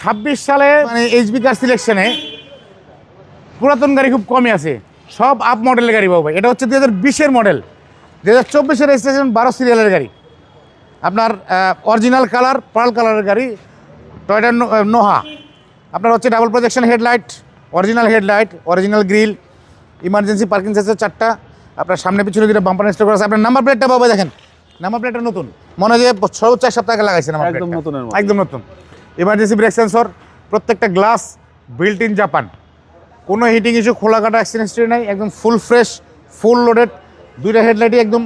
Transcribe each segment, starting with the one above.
26 সালে মানে এইচবি কার সিলেকশনে পুরাতন গাড়ি খুব কমই আছে, সব আপ মডেলের গাড়ি বাবু ভাই। এটা হচ্ছে 2020-এর মডেল, 2024-এর রেজিস্ট্রেশন 12 সিরিয়ালের গাড়ি। আপনার অরিজিনাল কালার পার্ল কালারের গাড়ি, টয়োটা নোহা। আপনার হচ্ছে double projection headlight, original headlight, original grill, emergency parking sensor 4টা। আপনার সামনে পিছনে দুটো বাম্পার ইনস্টল করা আছে। আপনার নাম্বার প্লেটটা বাবা দেখেন, নাম্বার প্লেটটা নতুন, মনে হয় যে 4 সপ্তাহ আগে লাগাইছে নাম্বার প্লেটটা, একদম নতুন। ইমার্জেন্সি ব্রেক সেন্সর, প্রত্যেকটা গ্লাস বিল্ট ইন জাপান, কোনো হিটিং ইস্যু, খোলা কাটা অ্যাক্সিডেন্ট হিস্ট্রি নাই, একদম ফুল ফ্রেশ, ফুল লোডেড। দুইটা হেডলাইটই একদম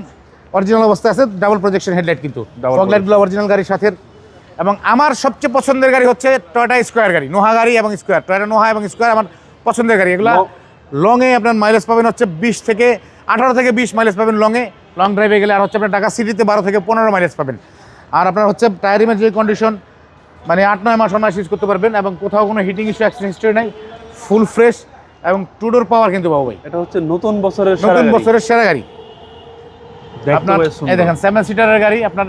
অরিজিনাল অবস্থায় আছে, ডাবল প্রজেকশন হেডলাইট, কিন্তু ফগ লাইটগুলো অরিজিনাল গাড়ির সাথে। এবং আমার সবচেয়ে পছন্দের গাড়ি হচ্ছে টয়োটা স্কোয়ার গাড়ি, নোহা গাড়ি এবং স্কোয়ার, টয়োটা নোহা এবং স্কোয়ার আমার পছন্দের গাড়ি। এগুলো লংয়ে আপনার মাইলেজ পাবেন হচ্ছে 18 থেকে 20 মাইলেজ পাবেন লংয়ে, লং ড্রাইভে গেলে। আর হচ্ছে আপনার ঢাকা সিটিতে 12 থেকে 15 মাইলেজ পাবেন। আর আপনার হচ্ছে টায়ারিমের যে কন্ডিশন, মানে 8-9 মাস অনায়াসে ইউজ করতে পারবেন, এবং কোথাও কোনো হিটিং ইস্যু অ্যাক্সিডেন্ট হিস্ট্রি নাই, ফুল ফ্রেশ এবং টু ডোর পাওয়ার কিন্তু বাবু ভাই। এটা হচ্ছে নতুন বছরের সেরা গাড়ি। আপনার এই দেখেন 7 সিটারের গাড়ি, আপনার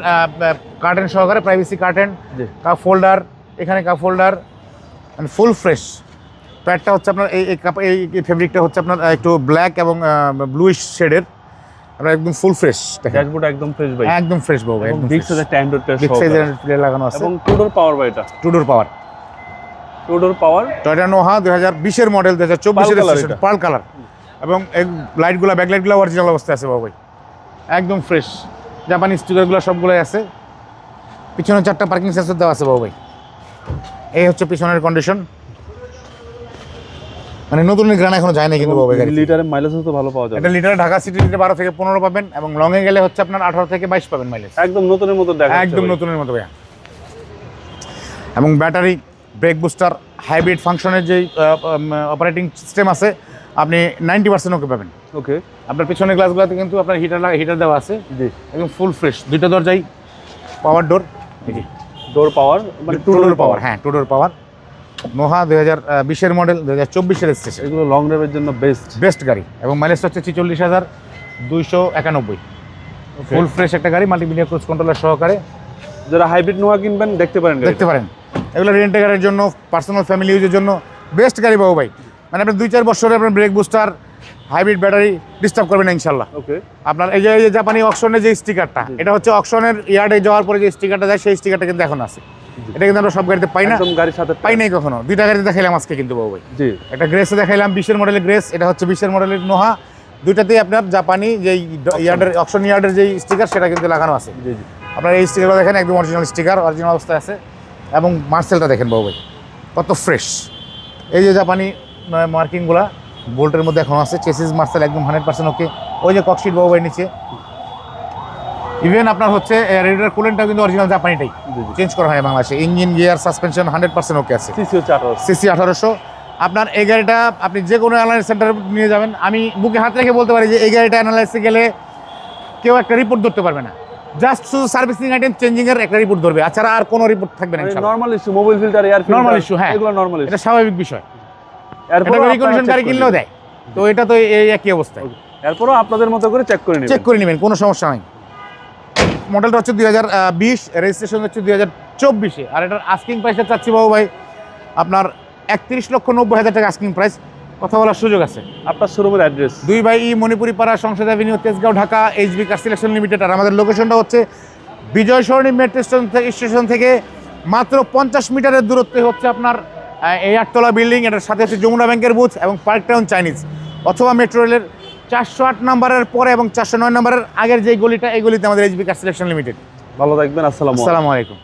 কার্টেন সহকারে, প্রাইভেসি কার্টেন, কাপ হোল্ডার, এখানে কাপ হোল্ডার, মানে ফুল ফ্রেশ। প্যাডটা হচ্ছে আপনার এই ফেব্রিকটা হচ্ছে আপনার একটু ব্ল্যাক এবং ব্লুইশ শেডের, আপনার একদম ফুল ফ্রেশ। ড্যাশবোর্ড একদম ফ্রেশ ভাই, একদম ফ্রেশ বাবু, একদম বিগ সাইজের টাইমডোর প্লে লাগানো আছে, এবং টু ডোর পাওয়ার ভাই। এটা টু ডোর পাওয়ার, Toyota Noha 2020-এর model, 2024-এর registration, pearl colour. এবং এই লাইটগুলো, ব্যাকলাইটগুলো অরিজিনাল অবস্থায় আছে বাবু ভাই, একদম ফ্রেশ। জাপানি স্টিকারগুলো সবগুলোই আছে। পিছনে 4টা পার্কিং সেন্সর দেওয়া আছে বাবু ভাই। এই হচ্ছে পিছনের কন্ডিশন, মানে নতুনের গ্রান এখনো যায় না কিন্তু বাবু ভাই। লিটারের মাইলেজ তো ভালো পাওয়া যায়। এটা লিটারে ঢাকা সিটিতে 12 থেকে 15 পাবেন, এবং লংয়ে গেলে হচ্ছে আপনার 18 থেকে 22 পাবেন মাইলেজ। একদম নতুনের মতো দেখা, একদম নতুনের মতো ভাইয়া। এবং ব্যাটারি, ব্রেক বুস্টার, হাইব্রিড ফাংশনের যে অপারেটিং সিস্টেম আছে, আপনি 90% ওকে পাবেন। ওকে, আপনার পিছনের গ্লাসগুলোতে কিন্তু আপনার হিটার দেওয়া আছে, জি, একদম ফুল ফ্রেশ। দুইটা দরজাই পাওয়ার ডোর, ডোর পাওয়ার, মানে টু ডোর পাওয়ার। হ্যাঁ, টু ডোর পাওয়ার। Noha 2020-এর model, 2024-এর registration. এগুলো লং ড্রাইভের জন্য বেস্ট গাড়ি, এবং মাইলেজ হচ্ছে 46,291। ফুল ফ্রেশ একটা গাড়ি, মাল্টিমিডিয়া ক্রুজ কন্ট্রোলার সহকারে। যারা হাইব্রিড নোহা কিনবেন দেখতে পারেন। এগুলো রেন্টে গাড়ির জন্য, পার্সোনাল ফ্যামিলি ইউজের জন্য বেস্ট গাড়ি বাবু ভাই। মানে আপনার 2-4 বছরে আপনার brake booster, hybrid battery disturb করবে না ইনশাল্লাহ। ওকে, আপনার এই যে জাপানি অকশনের যে স্টিকারটা, এটা হচ্ছে অকশনের ইয়ার্ডে যাওয়ার পরে যে স্টিকারটা দেয়, সেই স্টিকারটা কিন্তু এখন আছে। এটা কিন্তু আমরা সব গাড়িতে পাই না, গাড়ির সাথে পাই নাই কখনো। 2টা গাড়িতে দেখাইলাম আজকে কিন্তু বাবু ভাই। জি, একটা গ্রেসে দেখাইলাম, 20-এর মডেলের গ্রেস, এটা হচ্ছে 20-এর মডেলের নোহা। দুইটাতেই আপনার জাপানি যে ইয়ার্ডের, অকশন ইয়ার্ডের যে স্টিকার, সেটা কিন্তু লাগানো আছে। জি জি, আপনার এই স্টিকারটা দেখেন, একদম অরিজিনাল স্টিকার, অরিজিনাল অবস্থায় আছে। এবং মার্সেলটা দেখেন বাবু ভাই, কত ফ্রেশ। এই যে জাপানি মার্কিংগুলা বোল্টের মধ্যে এখন আছে। চেসিস মার্সেল একদম 100% ওকে। ওই যে ককশিট বাবু ভাই নিচে, ইভেন আপনার হচ্ছে রেডিয়েটর কুলেন্টটাও কিন্তু অরিজিনাল জাপানিটাই, চেঞ্জ করা হয় বাংলাদেশে। ইঞ্জিন, গিয়ার, সাসপেনশন 100% ওকে আছে। সিসি 1800। আপনার এই গাড়িটা আপনি যে কোনো অ্যানালাইসিস সেন্টারে নিয়ে যাবেন, আমি বুকে হাত রেখে বলতে পারি যে এই গাড়িটা অ্যানালাইসিসে গেলে কেউ একটা রিপোর্ট ধরতে পারবে না, জাস্ট শুধু সার্ভিসিং আইটেম চেঞ্জিং এর একটা রিপোর্ট ধরবে, আচ্ছা আর কোনো রিপোর্ট থাকবে না। Normal issue, mobile filter, air filter, normal issue, হ্যাঁ, এগুলো নরমাল ইস্যু, এটা স্বাভাবিক বিষয়। এরপর রিকন্ডিশন গাড়ি কিনলেও দেয়, তো এটা তো এই একই অবস্থা। এরপরও আপনাদের মতো করে চেক করে নেবেন, কোনো সমস্যা নাই। মডেলটা হচ্ছে 2020, রেজিস্ট্রেশন হচ্ছে 2024-এ। আর এটার আস্কিং প্রাইসটা চাচ্ছি বাবু ভাই আপনার 31,90,000 টাকা আস্কিং প্রাইস। কথা বলার সুযোগ আছে। আপনার শোরুমের address 2 by E Manipuri Para, Sangsad avenue, Tejgaon, Dhaka, HB car selection limited. আর আমাদের লোকেশনটা হচ্ছে বিজয় সরণি মেট্রো স্টেশন থেকে মাত্র 50 মিটারের দূরত্বে হচ্ছে আপনার এই 8তলা বিল্ডিং। এটার সাথে হচ্ছে যমুনা ব্যাংকের বুথ এবং পার্ক টাউন চাইনিজ, অথবা মেট্রো রেলের 408 নাম্বারের পরে এবং 409 নাম্বারের আগের যে গলিটা, এই গলিতে আমাদের এইচবি কার সিলেকশন লিমিটেড। ভালো থাকবেন, আসসালামু আলাইকুম।